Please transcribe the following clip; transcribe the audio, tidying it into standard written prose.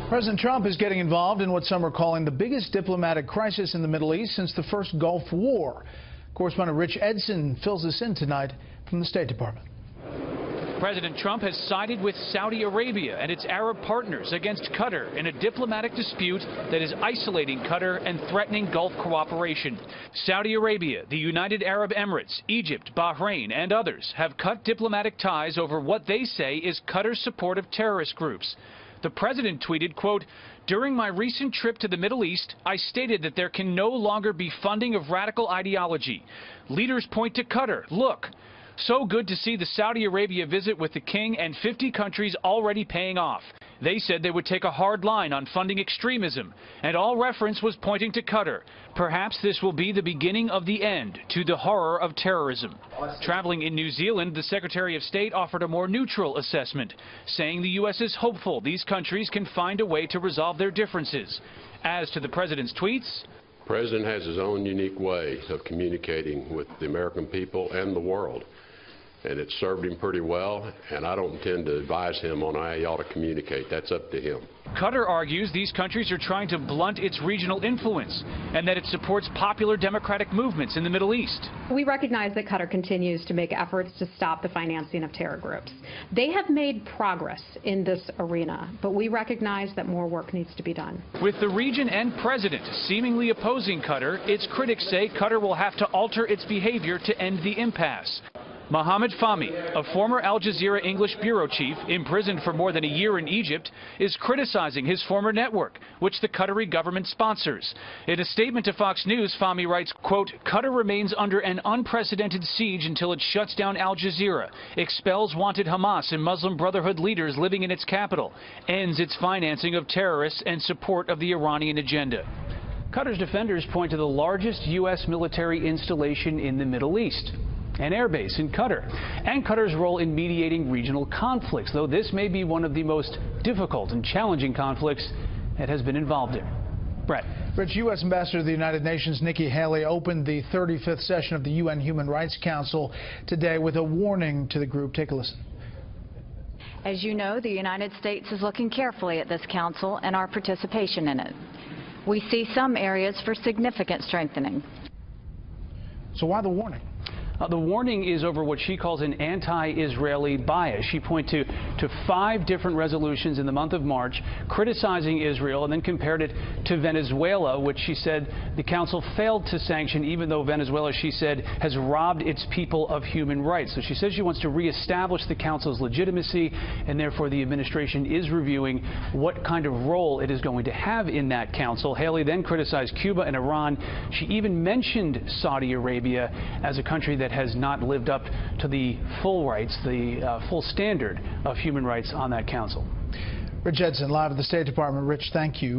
President Trump is getting involved in what some are calling the biggest diplomatic crisis in the Middle East since the first Gulf War. Correspondent Rich Edson fills us in tonight from the State Department. President Trump has sided with Saudi Arabia and its Arab partners against Qatar in a diplomatic dispute that is isolating Qatar and threatening Gulf cooperation. Saudi Arabia, the United Arab Emirates, Egypt, Bahrain, and others have cut diplomatic ties over what they say is Qatar's support of terrorist groups. The president tweeted, quote, "During my recent trip to the Middle East, I stated that there can no longer be funding of radical ideology. Leaders point to Qatar. Look. So good to see the Saudi Arabia visit with the king and 50 countries already paying off. They said they would take a hard line on funding extremism, and all reference was pointing to Qatar. Perhaps this will be the beginning of the end to the horror of terrorism." Traveling in New Zealand, the Secretary of State offered a more neutral assessment, saying the U.S. is hopeful these countries can find a way to resolve their differences. As to the president's tweets, the president has his own unique way of communicating with the American people and the world. And it served him pretty well, and I don't intend to advise him on how he ought to communicate. That's up to him. Qatar argues these countries are trying to blunt its regional influence and that it supports popular democratic movements in the Middle East. We recognize that Qatar continues to make efforts to stop the financing of terror groups. They have made progress in this arena, but we recognize that more work needs to be done. With the region and president seemingly opposing Qatar, its critics say Qatar will have to alter its behavior to end the impasse. Mohammed Fahmy, a former Al Jazeera English bureau chief imprisoned for more than a year in Egypt, is criticizing his former network, which the Qatari government sponsors. In a statement to Fox News, Fahmy writes, quote, "Qatar remains under an unprecedented siege until it shuts down Al Jazeera, expels wanted Hamas and Muslim Brotherhood leaders living in its capital, ends its financing of terrorists and support of the Iranian agenda." Qatar's defenders point to the largest U.S. military installation in the Middle East, an airbase in Qatar, and Qatar's role in mediating regional conflicts, though this may be one of the most difficult and challenging conflicts it has been involved in. Brett. Rich, U.S. Ambassador to the United Nations Nikki Haley opened the 35th session of the UN Human Rights Council today with a warning to the group. Take a listen. As you know, the United States is looking carefully at this council and our participation in it. We see some areas for significant strengthening. So why the warning? The warning is over what she calls an anti-Israeli bias. She pointed to 5 different resolutions in the month of March criticizing Israel and then compared it to Venezuela, which she said the council failed to sanction, even though Venezuela, she said, has robbed its people of human rights. So she says she wants to reestablish the council's legitimacy, and therefore the administration is reviewing what kind of role it is going to have in that council. Haley then criticized Cuba and Iran. She even mentioned Saudi Arabia as a country that has not lived up to the full rights, the full standard of human rights on that council. Rich Edson, live at the State Department. Rich, thank you.